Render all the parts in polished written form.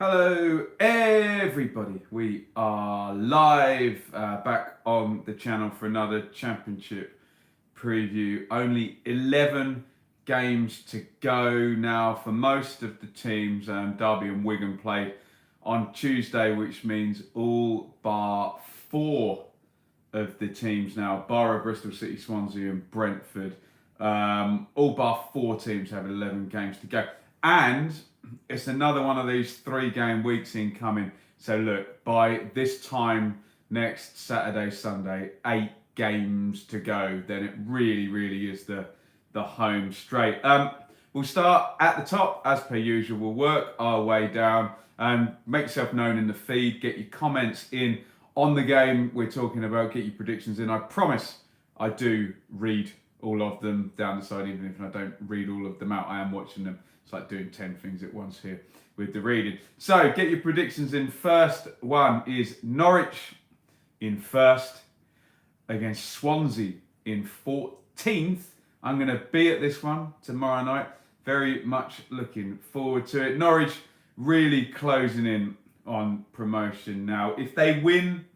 Hello everybody, we are live back on the channel for another championship preview. Only 11 games to go now for most of the teams. Derby and Wigan played on Tuesday, which means all bar 4 of the teams now, Boro, Bristol City, Swansea and Brentford, all bar 4 teams have 11 games to go. And it's another one of these 3-game weeks incoming. So look, by this time next Saturday, Sunday, 8 games to go, then it really is the home straight. We'll start at the top as per usual. We'll work our way down and make yourself known in the feed. Get your comments in on the game we're talking about. Get your predictions in. I promise I do read all of them down the side, even if I don't read all of them out. I am watching them. It's like doing 10 things at once here with the reading. So get your predictions in. First one is Norwich in first against Swansea in 14th. I'm going to be at this one tomorrow night. Very much looking forward to it. Norwich really closing in on promotion now. If they win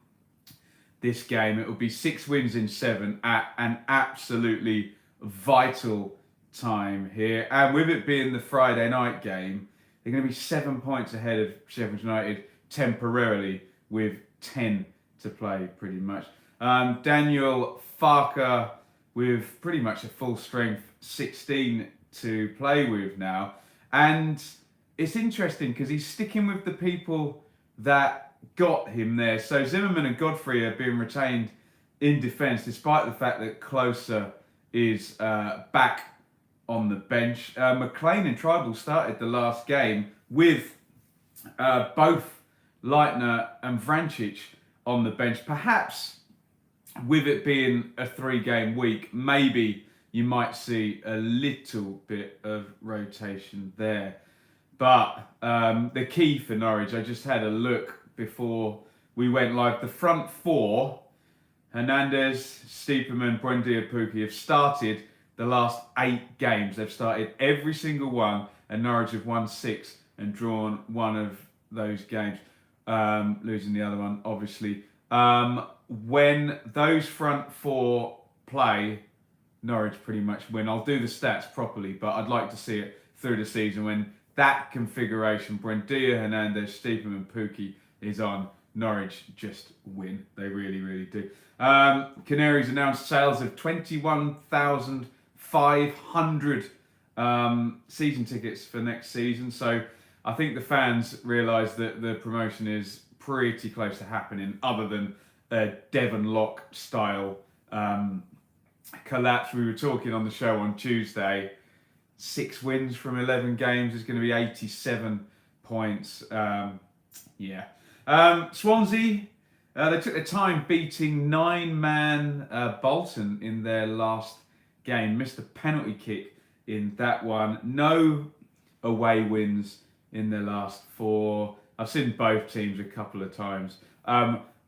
this game, it will be 6 wins in 7 at an absolutely vital time here. And with it being the Friday night game, they're going to be 7 points ahead of Sheffield United temporarily with 10 to play pretty much. Daniel Farker with pretty much a full strength 16 to play with now. And it's interesting because he's sticking with the people that got him there. So Zimmerman and Godfrey are being retained in defence despite the fact that Closer is back on the bench. McLean and Tribal started the last game with both Leitner and Vrancic on the bench. Perhaps with it being a 3-game week, maybe you might see a little bit of rotation there. But the key for Norwich, I just had a look before we went live. The front 4, Hernandez, Stiepermann, Buendia, Pukki, have started the last 8 games. They've started every single one, and Norwich have won 6 and drawn one of those games, losing the other one, obviously. When those front 4 play, Norwich pretty much win. I'll do the stats properly, but I'd like to see it through the season when that configuration, Buendia, Hernandez, Stiepermann, Pukki, is on. Norwich just win. They really do. Canaries announced sales of 21,500 season tickets for next season. So I think the fans realise that the promotion is pretty close to happening, other than a Devon Lock style collapse. We were talking on the show on Tuesday. 6 wins from 11 games is going to be 87 points. Swansea, they took their time beating 9-man Bolton in their last game. Missed a penalty kick in that one. No away wins in their last 4. I've seen both teams a couple of times.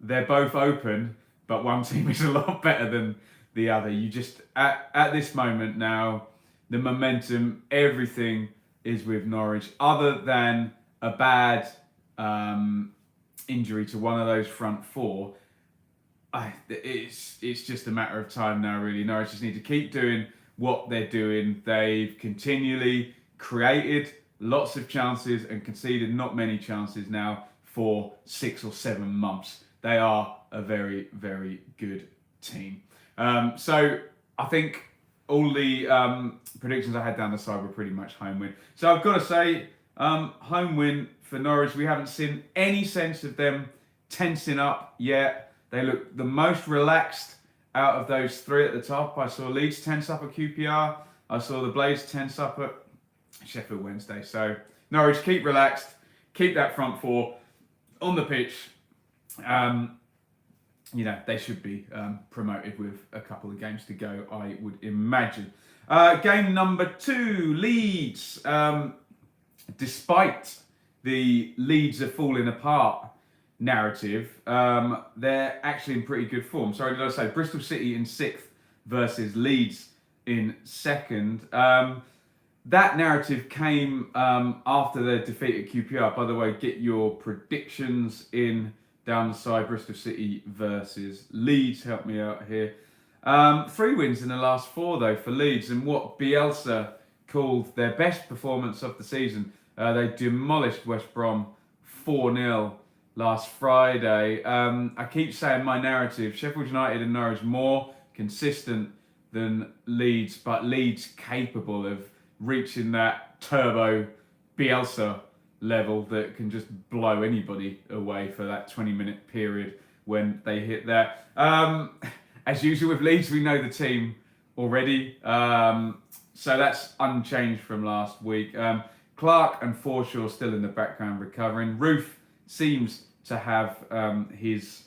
They're both open, but one team is a lot better than the other. You just, at this moment now, the momentum, everything is with Norwich, other than a bad injury to one of those front 4. It's just a matter of time now, really. Norwich just need to keep doing what they're doing. They've continually created lots of chances and conceded not many chances now for 6 or 7 months. They are a very good team. So I think all the predictions I had down the side were pretty much home win. So I've got to say, home win for Norwich. We haven't seen any sense of them tensing up yet. They look the most relaxed out of those 3 at the top. I saw Leeds tense up at QPR. I saw the Blades tense up at Sheffield Wednesday. So Norwich, keep relaxed. Keep that front 4 on the pitch. They should be promoted with a couple of games to go, I would imagine. Game number 2, Leeds. Despite the Leeds are falling apart narrative, they're actually in pretty good form. Sorry, did I say Bristol City in 6th versus Leeds in 2nd? that narrative came after their defeat at QPR. By the way, get your predictions in down the side. Bristol City versus Leeds. Help me out here. 3 wins in the last 4, though, for Leeds. And what Bielsa called their best performance of the season. They demolished West Brom 4-0 last Friday. I keep saying my narrative. Sheffield United and Norwich more consistent than Leeds, but Leeds capable of reaching that turbo Bielsa level that can just blow anybody away for that 20-minute period when they hit that. As usual with Leeds, we know the team already, so that's unchanged from last week. Clark and Forshaw still in the background recovering. Roof seems to have his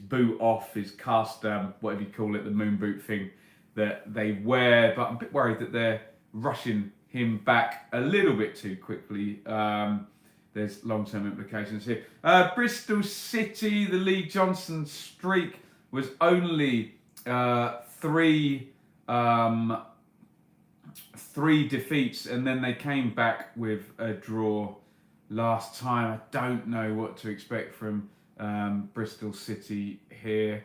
boot off, his cast, whatever you call it, the moon boot thing that they wear, but I'm a bit worried that they're rushing him back a little bit too quickly. There's long-term implications here. Bristol City, the Lee Johnson streak was only 3 defeats, and then they came back with a draw last time. I don't know what to expect from Bristol City here.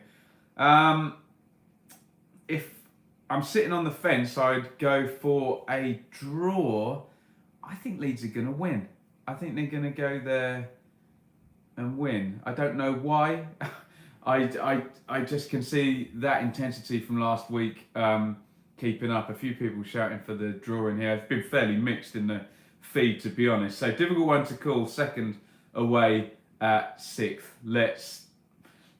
If I'm sitting on the fence, I'd go for a draw. I think Leeds are going to win. I think they're going to go there and win. I don't know why. I just can see that intensity from last week keeping up. A few people shouting for the draw in here. It's been fairly mixed in the feed, to be honest. So difficult one to call. Second away at 6th.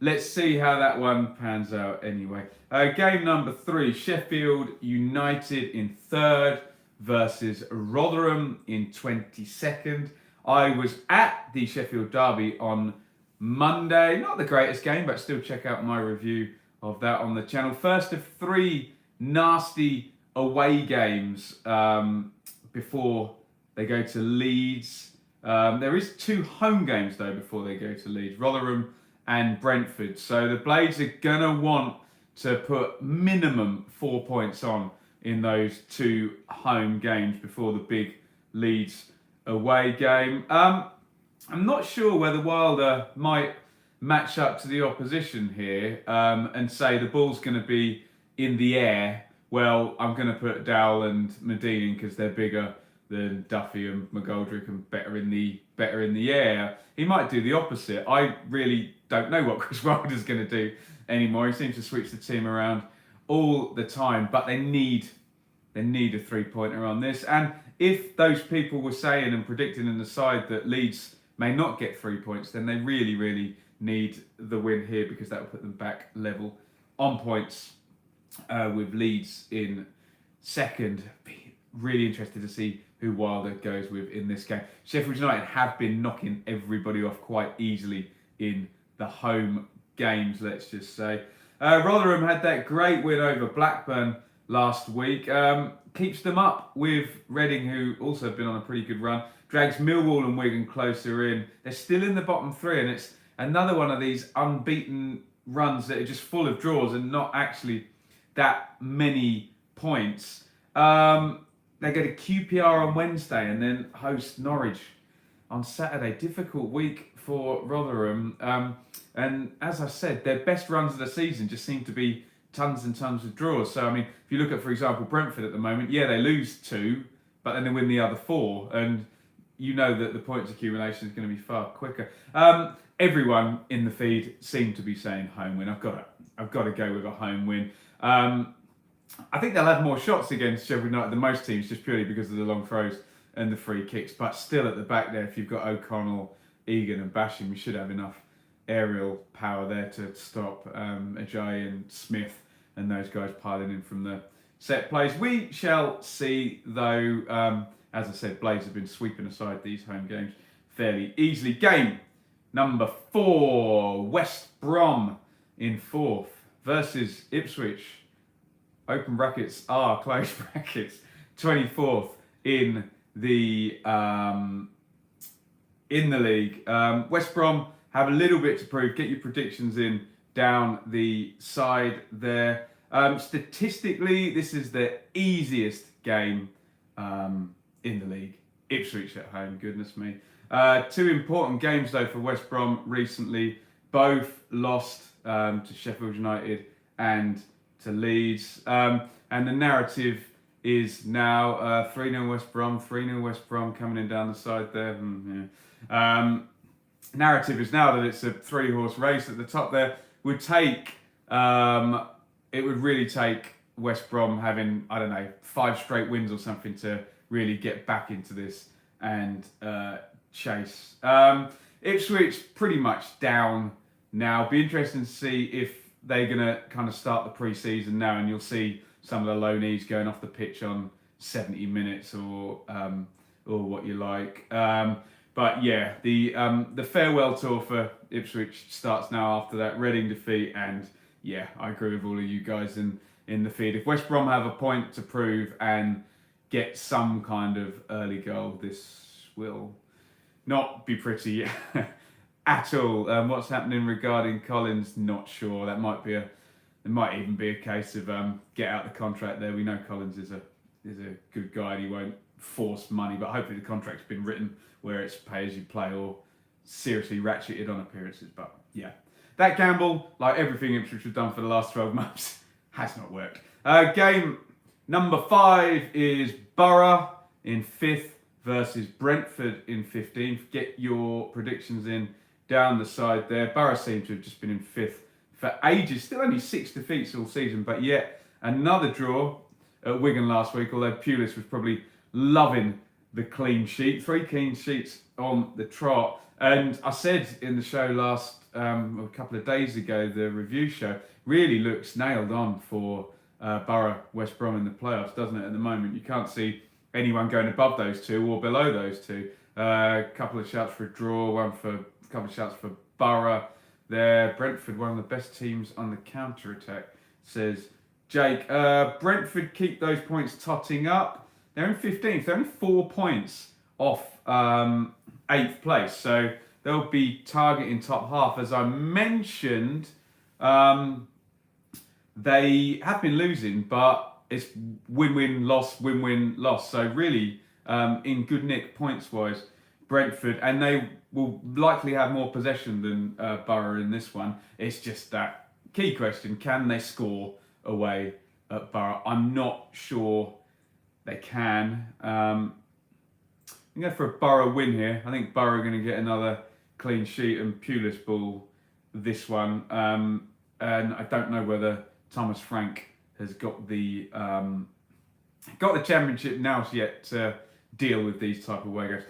Let's see how that one pans out anyway. Game number 3, Sheffield United in 3rd versus Rotherham in 22nd. I was at the Sheffield derby on Monday. Not the greatest game, but still check out my review of that on the channel. First of 3 nasty away games before they go to Leeds. There is 2 home games though before they go to Leeds. Rotherham and Brentford. So the Blades are going to want to put minimum 4 points on in those 2 home games before the big Leeds away game. I'm not sure whether Wilder might match up to the opposition here and say the ball's going to be in the air. Well, I'm going to put Dowell and Medina in because they're bigger than Duffy and McGoldrick and better in the air. He might do the opposite. I really don't know what Chris Wilder's going to do anymore. He seems to switch the team around all the time, but they need a 3-pointer on this. And if those people were saying and predicting in the side that Leeds may not get 3 points, then they really, really need the win here because that will put them back level on points with Leeds in 2nd. Be really interested to see who Wilder goes with in this game. Sheffield United have been knocking everybody off quite easily in the home games, let's just say. Rotherham had that great win over Blackburn last week. Keeps them up with Reading, who also have been on a pretty good run. Drags Millwall and Wigan closer in. They're still in the bottom 3, and it's another one of these unbeaten runs that are just full of draws and not actually that many points. They go to QPR on Wednesday and then host Norwich on Saturday. Difficult week for Rotherham. And as I said, their best runs of the season just seem to be tons and tons of draws. So, I mean, if you look at, for example, Brentford at the moment, yeah, they lose 2, but then they win the other 4. And you know that the points accumulation is going to be far quicker. Everyone in the feed seemed to be saying home win. I've got to go with a home win. I think they'll have more shots against Sheffield United than most teams, just purely because of the long throws and the free kicks. But still at the back there, if you've got O'Connell, Egan and Basham, you should have enough aerial power there to stop Ajayi and Smith and those guys piling in from the set plays. We shall see, though. As I said, Blades have been sweeping aside these home games fairly easily. Game number 4, West Brom in 4th versus Ipswich. Open brackets are close brackets. 24th in the league. West Brom have a little bit to prove. Get your predictions in down the side there. Statistically, this is the easiest game in the league. Ipswich at home, goodness me. Two important games though for West Brom recently. Both lost to Sheffield United and to Leeds. And the narrative is now 3-0 West Brom, 3-0 West Brom coming in down the side there. Narrative is now that it's a 3-horse race at the top there. It would really take West Brom having, 5 straight wins or something to really get back into this and chase. Ipswich pretty much down now. Be interesting to see if they're going to kind of start the pre-season now, and you'll see some of the loanees going off the pitch on 70 minutes or what you like. But yeah, the farewell tour for Ipswich starts now after that Reading defeat, and yeah, I agree with all of you guys in the feed. If West Brom have a point to prove and get some kind of early goal, this will not be pretty at all. What's happening regarding Collins? Not sure. That might be it might even be a case of get out the contract there. We know Collins is a good guy and he won't force money, but hopefully the contract's been written where it's pay as you play or seriously ratcheted on appearances. But yeah, that gamble, like everything Ipswich have done for the last 12 months, has not worked. Game number 5 is Boro in 5th versus Brentford in 15th. Get your predictions in down the side there. Boro seem to have just been in 5th for ages. Still only 6 defeats all season, but yet another draw at Wigan last week, although Pulis was probably loving the clean sheet. 3 clean sheets on the trot. And I said in the show a couple of days ago, the review show, really looks nailed on for Boro West Brom in the playoffs, doesn't it, at the moment? You can't see anyone going above those two or below those two. A couple of shouts for a draw, a couple of shouts for Boro there. Brentford, one of the best teams on the counter-attack, says Jake. Brentford keep those points totting up. They're in 15th. They're only 4 points off 8th place. So they'll be targeting top half. As I mentioned, they have been losing, but it's win-win, loss, win-win, loss. So really, in good nick points-wise, Brentford, and they will likely have more possession than Boro in this one. It's just that key question, can they score away at Boro? I'm not sure they can. I'm going for a Boro win here. I think Boro are going to get another clean sheet and Pulis ball this one. And I don't know whether Thomas Frank has got the championship now yet to deal with these type of away games.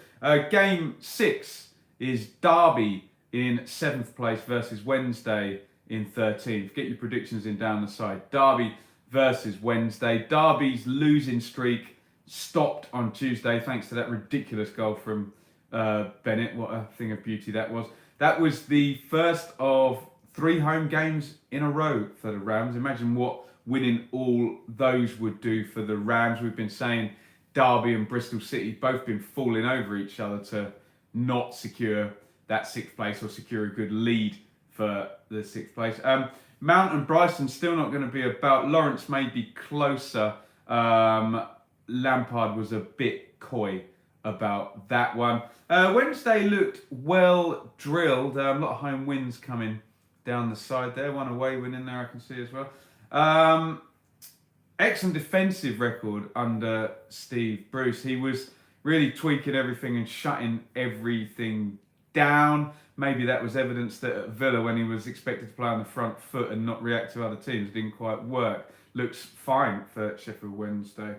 Game 6 is Derby in 7th place versus Wednesday in 13th. Get your predictions in down the side. Derby versus Wednesday. Derby's losing streak stopped on Tuesday thanks to that ridiculous goal from Bennett. What a thing of beauty that was. That was the first of 3 home games in a row for the Rams. Imagine what winning all those would do for the Rams. We've been saying Derby and Bristol City both been falling over each other to not secure that 6th place or secure a good lead for the 6th place. Mount and Bryson still not going to be about. Lawrence may be closer. Lampard was a bit coy about that one. Wednesday looked well drilled. A lot of home wins coming down the side there. One away win in there I can see as well. Excellent defensive record under Steve Bruce. He was really tweaking everything and shutting everything down. Maybe that was evidence that at Villa, when he was expected to play on the front foot and not react to other teams, didn't quite work. Looks fine for Sheffield Wednesday.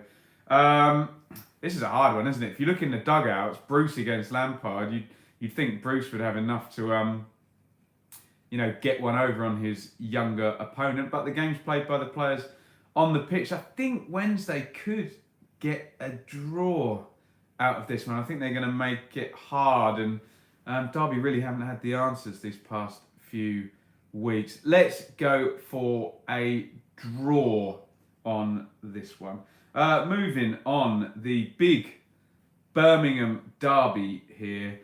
This is a hard one, isn't it? If you look in the dugouts, Bruce against Lampard, you'd think Bruce would have enough to get one over on his younger opponent. But the game's played by the players on the pitch. I think Wednesday could get a draw out of this one. I think they're going to make it hard, and Derby really haven't had the answers these past few weeks. Let's go for a draw on this one. Moving on, the big Birmingham derby here.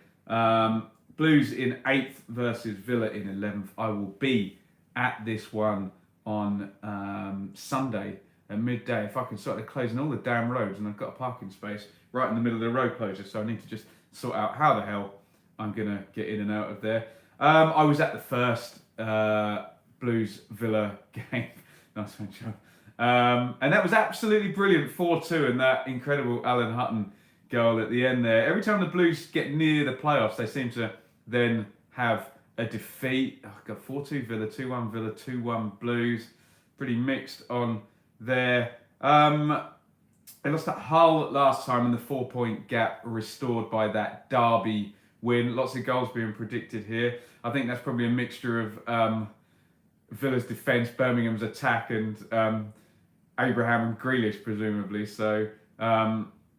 Blues in 8th versus Villa in 11th. I will be at this one on Sunday at midday. If I can sort of closing all the damn roads, and I've got a parking space right in the middle of the road closure, so I need to just sort out how the hell I'm going to get in and out of there. I was at the first Blues Villa game. Nice one, Joe. And that was absolutely brilliant, 4-2, and that incredible Alan Hutton goal at the end there. Every time the Blues get near the playoffs, they seem to then have a defeat. Oh, got 4-2 Villa, 2-1 Villa, 2-1 Blues. Pretty mixed on there. They lost at Hull last time, and the 4-point gap restored by that Derby win. Lots of goals being predicted here. I think that's probably a mixture of Villa's defence, Birmingham's attack, and Abraham and Grealish presumably. So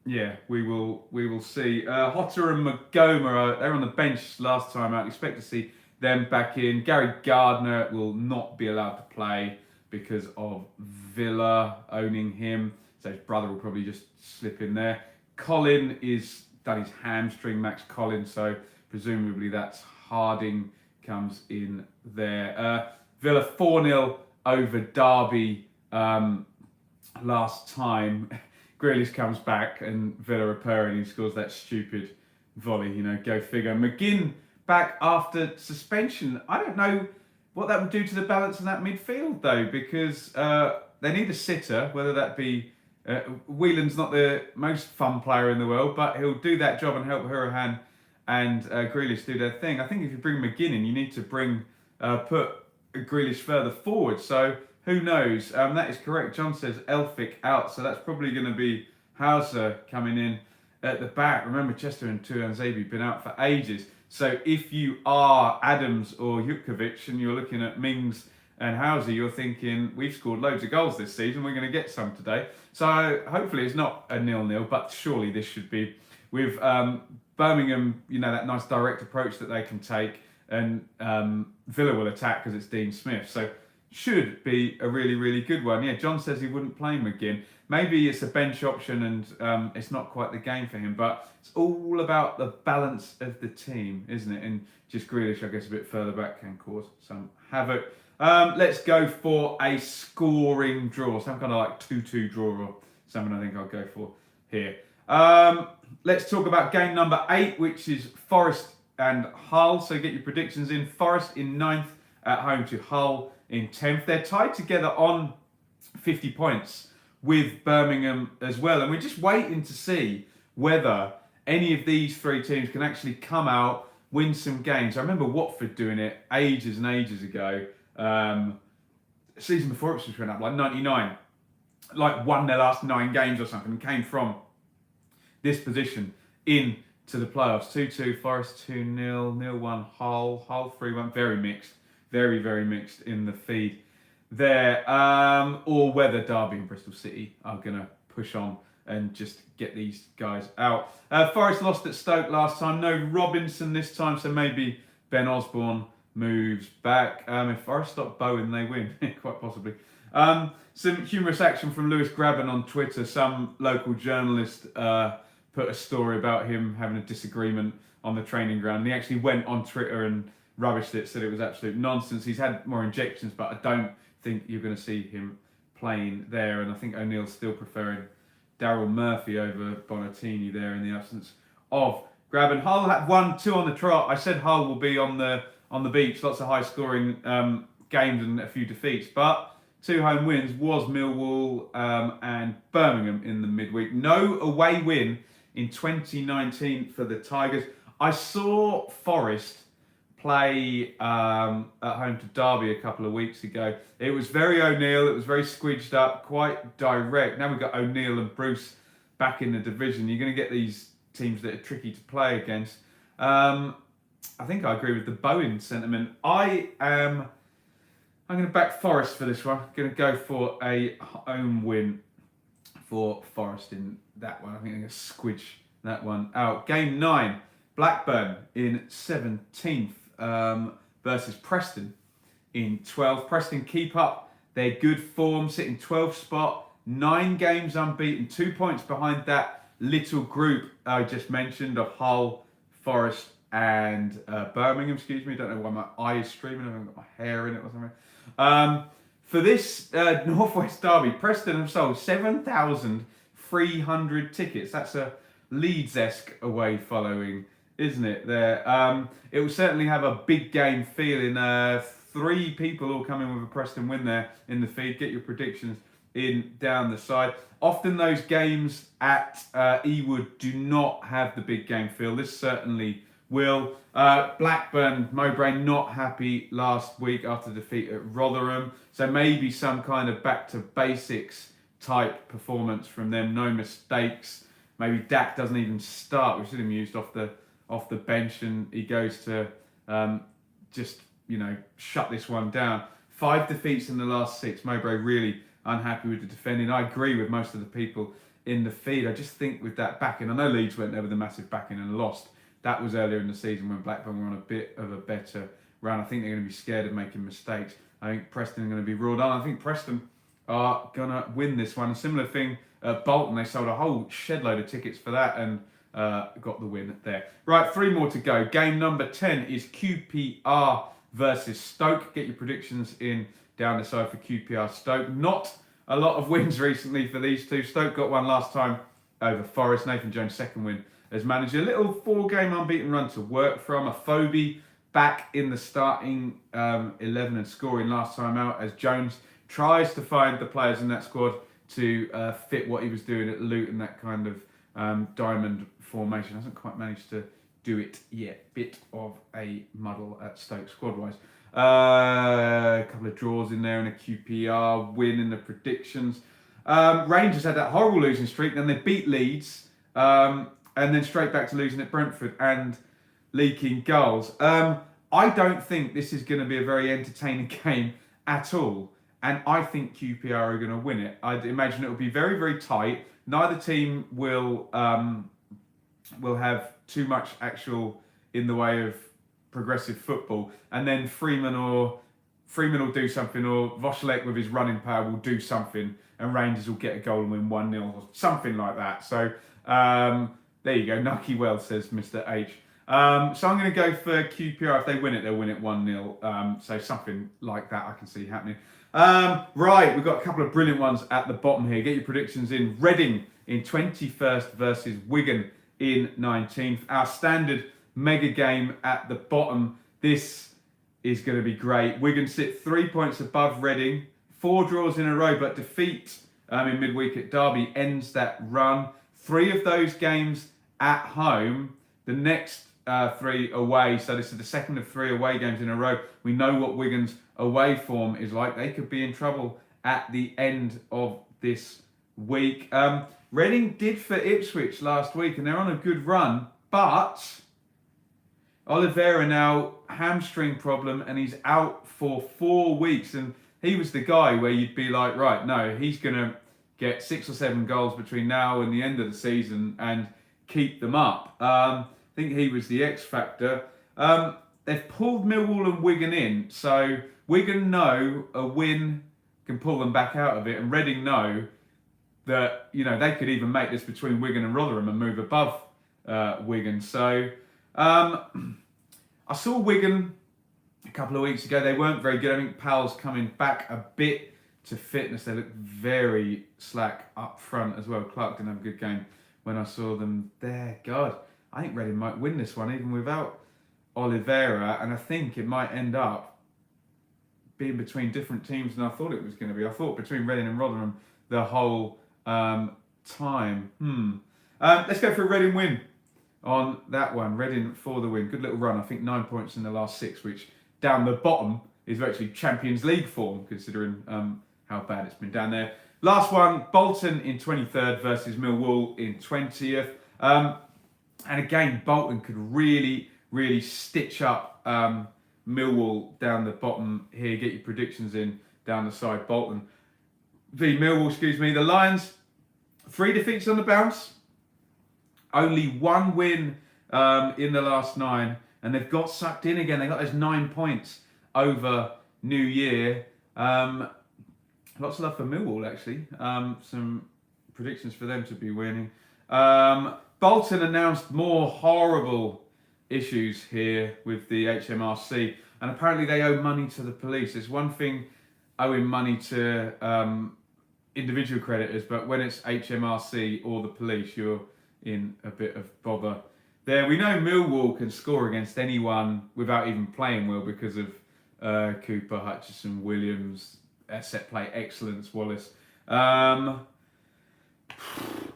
yeah, we will see. Hotter and Magoma, they were on the bench last time out. Expect to see them back in. Gary Gardner will not be allowed to play because of Villa owning him. So his brother will probably just slip in there. Colin is done his hamstring, Max Collins, so presumably that's Harding comes in there. Villa 4-0 over Derby last time. Grealish comes back and Villa are purring. He scores that stupid volley, go figure. McGinn back after suspension. I don't know what that would do to the balance in that midfield though, because they need a sitter, whether that be Whelan's not the most fun player in the world, but he'll do that job and help Hurahan and Grealish do their thing. I think if you bring McGinn in, you need to put Grealish further forward. So who knows? That is correct. John says Elphick out, so that's probably going to be Hauser coming in at the back. Remember, Chester and Tuanzebe have been out for ages. So if you are Adams or Jutkovic and you're looking at Mings and Hauser, you're thinking, we've scored loads of goals this season, we're going to get some today. So hopefully it's not a 0-0, but surely this should be. With Birmingham, that nice direct approach that they can take, and Villa will attack because it's Dean Smith. So should be a really, really good one. Yeah, John says he wouldn't play McGinn. Maybe it's a bench option and it's not quite the game for him, but it's all about the balance of the team, isn't it? And just Grealish, I guess, a bit further back can cause some havoc. Let's go for a scoring draw. Some kind of like 2-2 draw or something I think I'll go for here. Let's talk about game number 8, which is Forest and Hull. So get your predictions in. Forest in 9th at home to Hull in 10th. They're tied together on 50 points with Birmingham as well. And we're just waiting to see whether any of these three teams can actually come out, win some games. I remember Watford doing it ages and ages ago. Season before Ipswich went up, like 99. Like won their last 9 games or something and came from this position in to the playoffs. 2-2 Forest, 2-0, 0-1 Hull, Hull 3-1. Very mixed. Very, very mixed in the feed there. Or whether Derby and Bristol City are going to push on and just get these guys out. Forest lost at Stoke last time. No Robinson this time, so maybe Ben Osborne moves back. If Forest stop Bowen, they win. Quite possibly. Some humorous action from Lewis Graben on Twitter. Some local journalist put a story about him having a disagreement on the training ground. And he actually went on Twitter and rubbished it, said it was absolute nonsense. He's had more injections, but I don't think you're going to see him playing there. And I think O'Neill's still preferring Daryl Murphy over Bonatini there in the absence of Graben. Hull had 1-2 on the trot. I said Hull will be on the beach. Lots of high-scoring games and a few defeats, but 2 home wins was Millwall and Birmingham in the midweek. No away win in 2019 for the Tigers. I saw Forest play at home to Derby a couple of weeks ago. It was very O'Neill, it was very squidged up, quite direct. Now we've got O'Neill and Bruce back in the division. You're going to get these teams that are tricky to play against. I think I agree with the Bowen sentiment. I'm going to back Forest for this one. I'm going to go for a home win for Forest in that one. I think I'm going to squidge that one out. Game 9, Blackburn in 17th versus Preston in 12th. Preston keep up their good form, sitting 12th spot, 9 games unbeaten, 2 points behind that little group I just mentioned of Hull, Forest and Birmingham, excuse me. Don't know why my eye is streaming. I haven't got my hair in it or something. For this Northwest derby, Preston have sold 7,300 tickets. That's a Leeds-esque away following, isn't it? There, it will certainly have a big game feeling. 3 people all coming with a Preston win there in the feed. Get your predictions in down the side. Often those games at Ewood do not have the big game feel. This certainly will. Blackburn, Mowbray not happy last week after defeat at Rotherham. So maybe some kind of back to basics type performance from them. No mistakes. Maybe Dak doesn't even start. We should have used off the bench, and he goes to just shut this one down. 5 defeats in the last 6. Mowbray really unhappy with the defending. I agree with most of the people in the feed. I just think with that backing, I know Leeds went there with a massive backing and lost. That was earlier in the season when Blackburn were on a bit of a better run. I think they're going to be scared of making mistakes. I think Preston are going to be ruled on. I think Preston are going to win this one. A similar thing at Bolton. They sold a whole shed load of tickets for that and got the win there. Right, 3 more to go. Game number 10 is QPR versus Stoke. Get your predictions in down the side for QPR Stoke. Not a lot of wins recently for these two. Stoke got one last time over Forest. Nathan Jones' second win as manager. A little 4-game unbeaten run to work from. Afobe back in the starting 11 and scoring last time out as Jones tries to find the players in that squad to fit what he was doing at Luton, that kind of diamond formation. Hasn't quite managed to do it yet. Bit of a muddle at Stoke squad-wise. A couple of draws in there and a QPR win in the predictions. Rangers had that horrible losing streak, then they beat Leeds, and then straight back to losing at Brentford and leaking goals. I don't think this is going to be a very entertaining game at all, and I think QPR are going to win it. I'd imagine it will be very, very tight. Neither team will have too much actual in the way of progressive football, and then Freeman will do something, or Voschelek with his running power will do something, and Rangers will get a goal and win 1-0 or something like that. So there you go. Nucky well, says Mr. H. So I'm going to go for QPR. If they win it, they'll win it 1-0. So something like that I can see happening. Right, we've got a couple of brilliant ones at the bottom here. Get your predictions in. Reading in 21st versus Wigan in 19th. Our standard mega game at the bottom. This is going to be great. Wigan sit 3 points above Reading. 4 draws in a row, but defeat in midweek at Derby ends that run. 3 of those games at home. The next 3 away. So this is the second of 3 away games in a row. We know what Wigan's away form is like. They could be in trouble at the end of this week. Reading did for Ipswich last week, and they're on a good run, but Oliveira now hamstring problem, and he's out for 4 weeks. And he was the guy where you'd be like, right, no, he's going to get 6 or 7 goals between now and the end of the season and keep them up. I think he was the X factor. They've pulled Millwall and Wigan in, so Wigan know a win can pull them back out of it, and Reading know that they could even make this between Wigan and Rotherham and move above Wigan. So I saw Wigan a couple of weeks ago. They weren't very good. I think Powell's coming back a bit to fitness. They look very slack up front as well. Clark didn't have a good game when I saw them there. God, I think Reading might win this one even without Oliveira, and I think it might end up being between different teams than I thought it was going to be. I thought between Reading and Rotherham the whole time. Let's go for a Reading win on that one. Reading for the win. Good little run. I think 9 points in the last 6, which down the bottom is actually Champions League form, considering how bad it's been down there. Last one, Bolton in 23rd versus Millwall in 20th. And again, Bolton could really, really stitch up Millwall down the bottom here. Get your predictions in down the side. Bolton v Millwall, excuse me. The Lions, 3 defeats on the bounce. Only 1 win in the last 9. And they've got sucked in again. They got those 9 points over New Year. Lots of love for Millwall, actually. Some predictions for them to be winning. Bolton announced more horrible issues here with the HMRC, and apparently they owe money to the police. There's one thing owing money to individual creditors, but when it's HMRC or the police, you're in a bit of bother. There, we know Millwall can score against anyone without even playing well because of Cooper, Hutchison, Williams, set play excellence, Wallace.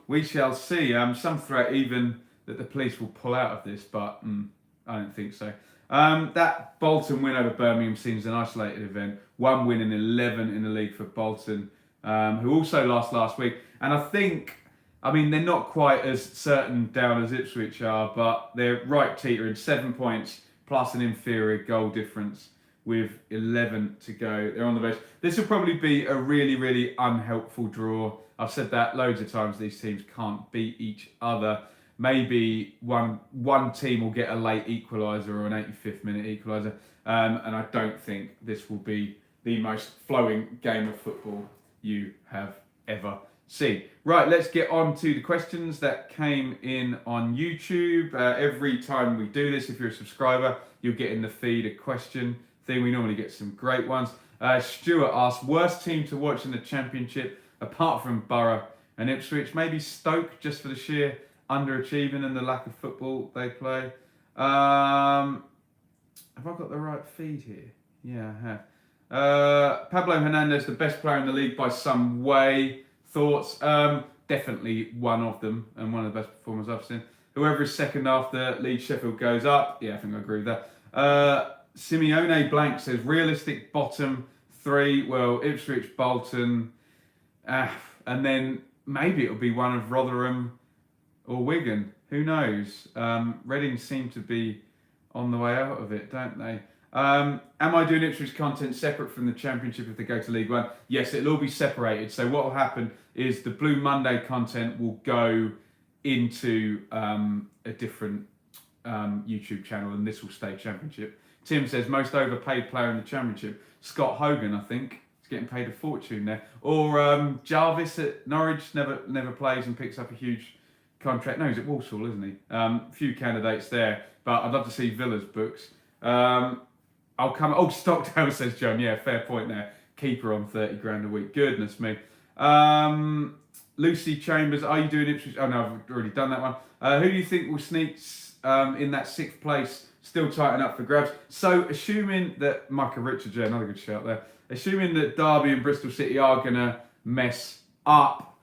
We shall see. Some threat even that the police will pull out of this, but I don't think so. That Bolton win over Birmingham seems an isolated event. 1 win in 11 in the league for Bolton, who also lost last week. And I mean, they're not quite as certain down as Ipswich are, but they're right teetering. 7 points plus an inferior goal difference with 11 to go. They're on the bench. This will probably be a really, really unhelpful draw. I've said that loads of times. These teams can't beat each other. Maybe one team will get a late equaliser or an 85th minute equaliser. And I don't think this will be the most flowing game of football you have ever seen. Right, let's get on to the questions that came in on YouTube. Every time we do this, if you're a subscriber, you'll get in the feed a question thing. We normally get some great ones. Stuart asked, worst team to watch in the Championship apart from Boro and Ipswich? Maybe Stoke, just for the sheer underachieving and the lack of football they play. Have I got the right feed here? Yeah, I have. Pablo Hernandez, the best player in the league by some way. Thoughts? Definitely one of them and one of the best performers I've seen. Whoever is second after Leeds Sheffield goes up. Yeah, I think I agree with that. Simeone Blank says realistic bottom 3. Well, Ipswich, Bolton, and then maybe it'll be one of Rotherham or Wigan. Who knows? Reading seem to be on the way out of it, don't they? Am I doing Ipswich content separate from the Championship if they go to League One? Yes, it'll all be separated. So what will happen is the Blue Monday content will go into a different YouTube channel, and this will stay Championship. Tim says most overpaid player in the Championship, Scott Hogan, I think. He's getting paid a fortune there. Or Jarvis at Norwich never plays and picks up a huge contract. No, he's at Walsall, isn't he? Few candidates there, but I'd love to see Villa's books. I'll come. Oh, Stockdale says John. Yeah, fair point there. Keeper on 30 grand a week. Goodness me. Lucy Chambers, are you doing Ipswich? Oh no, I've already done that one. Who do you think will sneak in that 6th place? Still tighten up for grabs. So assuming that Micah Richards, yeah, another good shout there. Assuming that Derby and Bristol City are gonna mess up,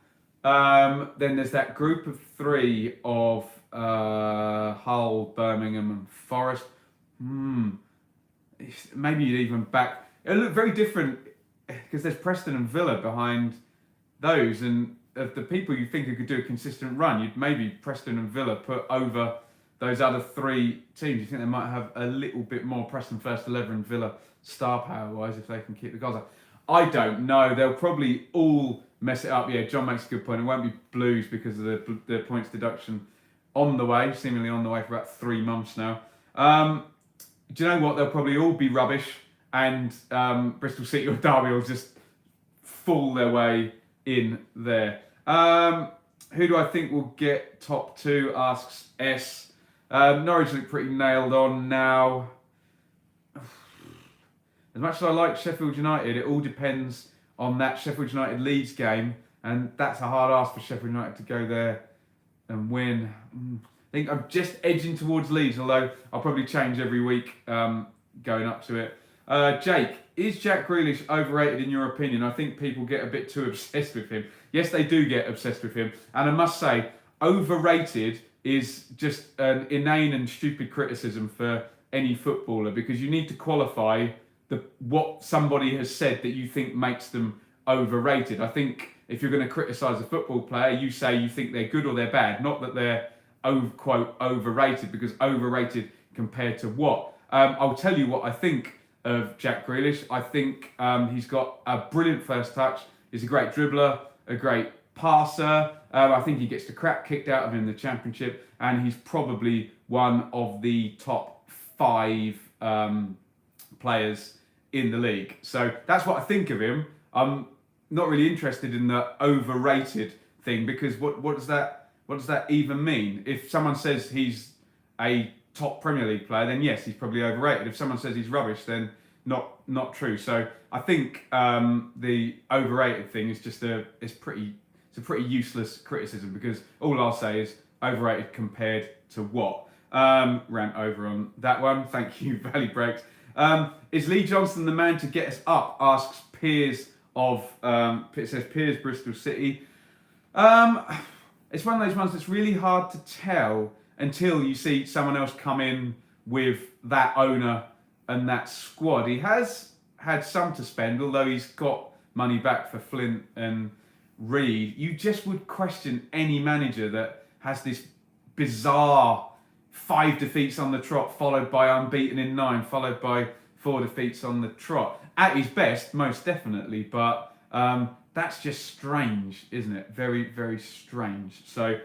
then there's that group of 3 of Hull, Birmingham, and Forest. Maybe you'd even back. It'll look very different because there's Preston and Villa behind those, and of the people you think who could do a consistent run, you'd maybe Preston and Villa put over those other 3 teams. You think they might have a little bit more Preston first 11 and Villa star power wise if they can keep the goals up. I don't know. They'll probably all mess it up. Yeah, John makes a good point. It won't be Blues because of the points deduction on the way, seemingly on the way for about 3 months now. Do you know what? They'll probably all be rubbish, and Bristol City or Derby will just fall their way in there. Who do I think will get top 2? Asks S. Norwich look pretty nailed on now. As much as I like Sheffield United, it all depends on that Sheffield United Leeds game, and that's a hard ask for Sheffield United to go there and win. I think I'm just edging towards Leeds, although I'll probably change every week going up to it. Jake, is Jack Grealish overrated in your opinion? I think people get a bit too obsessed with him. Yes, they do get obsessed with him. And I must say, overrated is just an inane and stupid criticism for any footballer, because you need to qualify what somebody has said that you think makes them overrated. I think if you're going to criticise a football player, you say you think they're good or they're bad, not that they're quote overrated, because overrated compared to what? I'll tell you what I think of Jack Grealish. I think he's got a brilliant first touch. He's a great dribbler, a great passer. I think he gets the crap kicked out of him in the Championship, and he's probably one of the top 5 players in the league. So that's what I think of him. I'm not really interested in the overrated thing, because what does that even mean? If someone says he's a top Premier League player, then yes, he's probably overrated. If someone says he's rubbish, then not true. So I think the overrated thing is just it's a pretty useless criticism, because all I'll say is overrated compared to what. Rant over on that one. Thank you, Valley Breaks. Is Lee Johnson the man to get us up? Asks Piers of it says Piers, Bristol City. It's one of those ones that's really hard to tell until you see someone else come in with that owner and that squad. He has had some to spend, although he's got money back for Flint and Reed. You just would question any manager that has this bizarre 5 defeats on the trot, followed by unbeaten in 9, followed by 4 defeats on the trot. At his best, most definitely, but that's just strange, isn't it? Very, very strange. So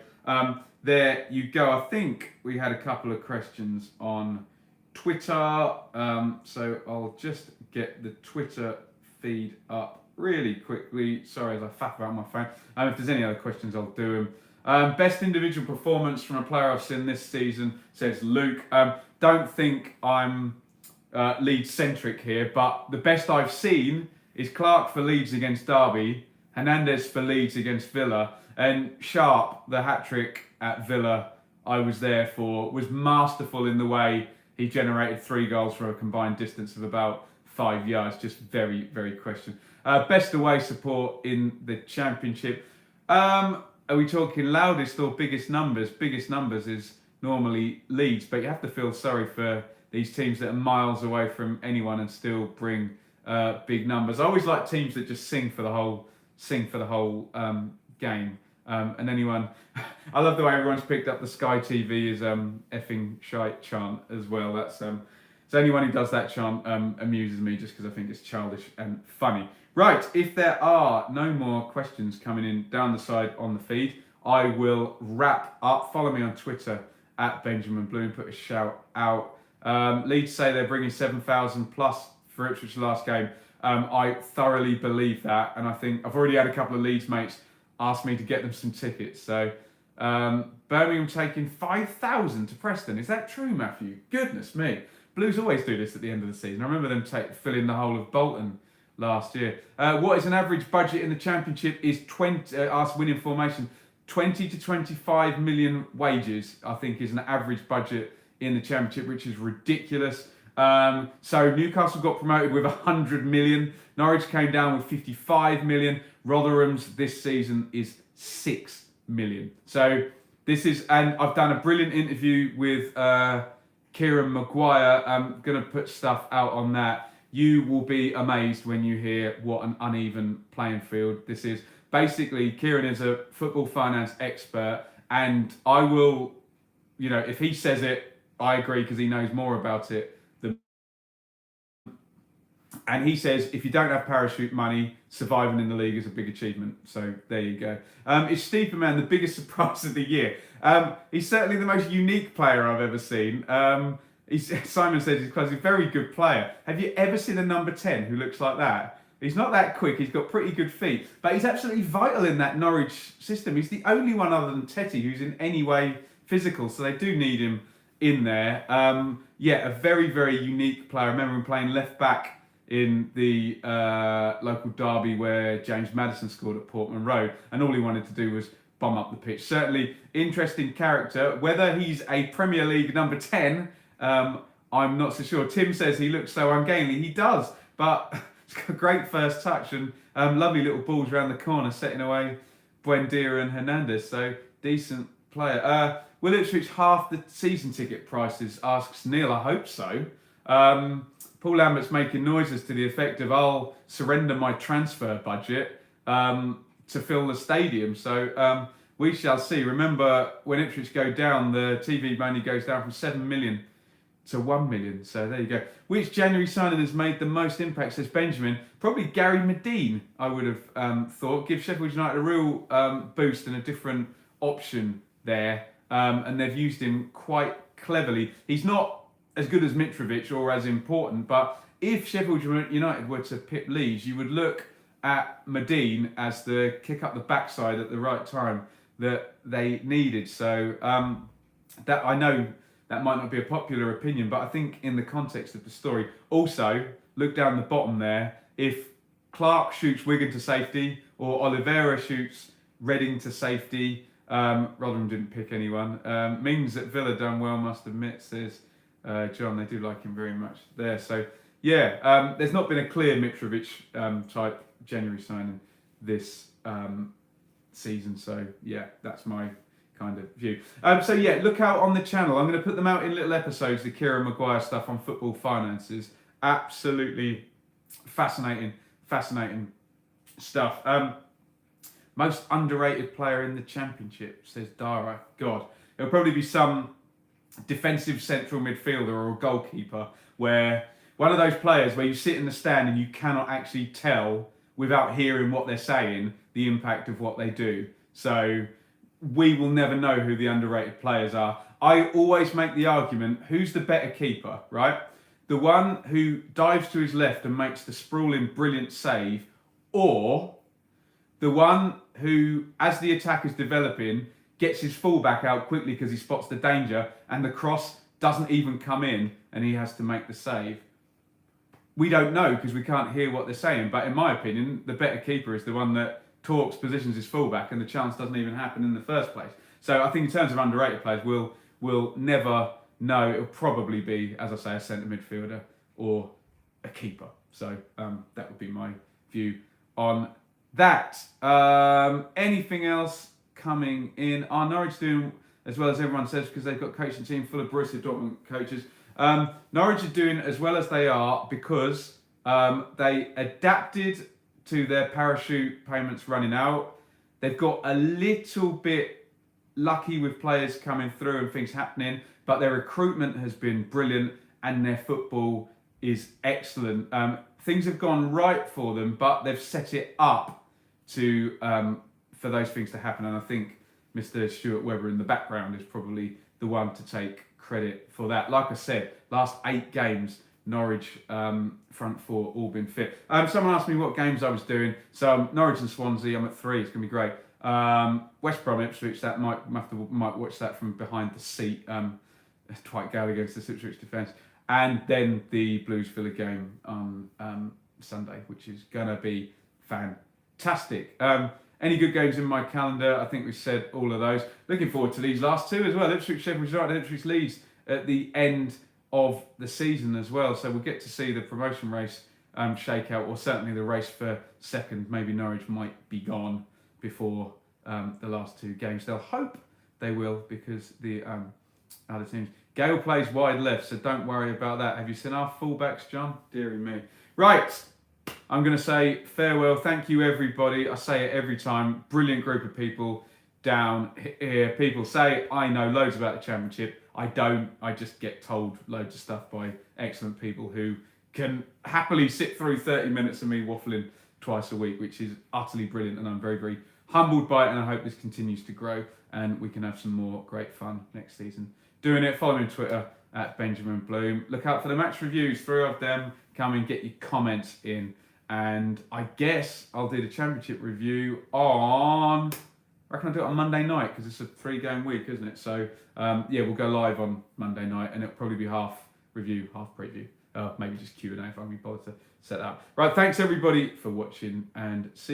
there you go. I think we had a couple of questions on Twitter. So I'll just get the Twitter feed up really quickly. Sorry as I faff about my phone. If there's any other questions, I'll do them. Best individual performance from a player I've seen this season, says Luke. Don't think I'm Leeds centric here, but the best I've seen is Clark for Leeds against Derby, Hernandez for Leeds against Villa, and Sharp, the hat-trick at Villa I was there for, was masterful in the way he generated 3 goals from a combined distance of about 5 yards. Just very, very question. Best away support in the Championship. Are we talking loudest or biggest numbers? Biggest numbers is normally Leeds, but you have to feel sorry for these teams that are miles away from anyone and still bring big numbers. I always like teams that just sing for the whole game. And anyone, I love the way everyone's picked up the Sky TV is effing shite chant as well. That's so anyone who does that chant amuses me, just because I think it's childish and funny. Right, if there are no more questions coming in down the side on the feed, I will wrap up. Follow me on Twitter at Benjamin Bloom. Put a shout out. Leeds say they're bringing 7,000 plus for Ipswich's last game. I thoroughly believe that, and I think I've already had a couple of Leeds mates ask me to get them some tickets. So Birmingham taking 5,000 to Preston. Is that true, Matthew? Goodness me. Blues always do this at the end of the season. I remember them filling the whole of Bolton last year. What is an average budget in the Championship? Is 20? Ask Winning Formation. 20 to 25 million wages, I think, is an average budget in the Championship, which is ridiculous. So Newcastle got promoted with 100 million. Norwich came down with 55 million. Rotherham's this season is 6 million. So this is, and I've done a brilliant interview with Kieran Maguire. I'm going to put stuff out on that. You will be amazed when you hear what an uneven playing field this is. Basically, Kieran is a football finance expert, and I will, if he says it, I agree, because he knows more about it. And he says, if you don't have parachute money, surviving in the league is a big achievement. So there you go. Is Stieperman the biggest surprise of the year? He's certainly the most unique player I've ever seen. Simon says he's a very good player. Have you ever seen a number 10 who looks like that? He's not that quick. He's got pretty good feet. But he's absolutely vital in that Norwich system. He's the only one other than Tetty who's in any way physical. So they do need him in there. A very, very unique player. I remember him playing left back in the local derby where James Maddison scored at Portman Road, and all he wanted to do was bomb up the pitch. Certainly interesting character. Whether he's a Premier League number 10, I'm not so sure. Tim says he looks so ungainly. He does, but he's got a great first touch and lovely little balls around the corner, setting away Buendia and Hernandez. So decent player. Will Ipswich half the season ticket prices? Asks Neil. I hope so. Paul Lambert's making noises to the effect of, I'll surrender my transfer budget to fill the stadium. So we shall see. Remember, when Ipswich go down, the TV money goes down from 7 million to 1 million. So there you go. Which January signing has made the most impact, says Benjamin? Probably Gary Medine, I would have thought. Give Sheffield United a real boost and a different option there. And they've used him quite cleverly. He's not as good as Mitrovic or as important, but if Sheffield United were to pip Leeds, you would look at Medine as the kick up the backside at the right time that they needed. So that, I know that might not be a popular opinion, but I think in the context of the story, also look down the bottom there. If Clark shoots Wigan to safety or Oliveira shoots Reading to safety, Rotherham didn't pick anyone, means that Villa done well, must admit, says John. They do like him very much there. So, yeah, there's not been a clear Mitrovic type January signing this season. So, yeah, that's my kind of view. So, yeah, look out on the channel. I'm going to put them out in little episodes, the Kieran Maguire stuff on football finances. Absolutely fascinating stuff. Most underrated player in the Championship, says Dara. God, it'll probably be some defensive central midfielder or a goalkeeper, where one of those players where you sit in the stand and you cannot actually tell without hearing what they're saying the impact of what they do. So we will never know who the underrated players are. I always make the argument, who's the better keeper, right? The one who dives to his left and makes the sprawling, brilliant save, or the one who, as the attack is developing, gets his fullback out quickly because he spots the danger and the cross doesn't even come in and he has to make the save. We don't know because we can't hear what they're saying, but in my opinion, the better keeper is the one that talks, positions his fullback, and the chance doesn't even happen in the first place. So I think in terms of underrated players, we'll never know. It'll probably be, as I say, a centre midfielder or a keeper. So that would be my view on that. Anything else coming in? Are Norwich doing as well as everyone says because they've got a coaching team full of Borussia Dortmund coaches? Norwich are doing as well as they are because they adapted to their parachute payments running out. They've got a little bit lucky with players coming through and things happening, but their recruitment has been brilliant and their football is excellent. Things have gone right for them, but they've set it up to for those things to happen. And I think Mr. Stuart Webber in the background is probably the one to take credit for that. Like I said, last 8 games, Norwich front four all been fit. Someone asked me what games I was doing. So Norwich and Swansea, I'm at 3. It's gonna be great. West Brom Ipswich, that might watch that from behind the seat. Dwight Gale against the Ipswich defence, and then the Blues Villa game on Sunday, which is gonna be fantastic. Any good games in my calendar? I think we've said all of those. Looking forward to these last 2 as well. Ipswich Sheffield United and Ipswich Leeds at the end of the season as well. So we'll get to see the promotion race shake out, or certainly the race for second. Maybe Norwich might be gone before the last 2 games. They'll hope they will because the other teams. Gale plays wide left, so don't worry about that. Have you seen our fullbacks, John? Deary me. Right. I'm going to say farewell. Thank you, everybody. I say it every time. Brilliant group of people down here. People say I know loads about the Championship. I don't. I just get told loads of stuff by excellent people who can happily sit through 30 minutes of me waffling twice a week, which is utterly brilliant. And I'm very, very humbled by it. And I hope this continues to grow and we can have some more great fun next season doing it. Follow me on Twitter at Benjamin Bloom. Look out for the match reviews. 3 of them. Come and get your comments in. And I guess I'll do the Championship review on, I reckon I'll do it on Monday night because it's a 3-game week, isn't it? So, yeah, we'll go live on Monday night and it'll probably be half review, half preview. Maybe just Q&A if I'm going to bother to set that up. Right, thanks everybody for watching and see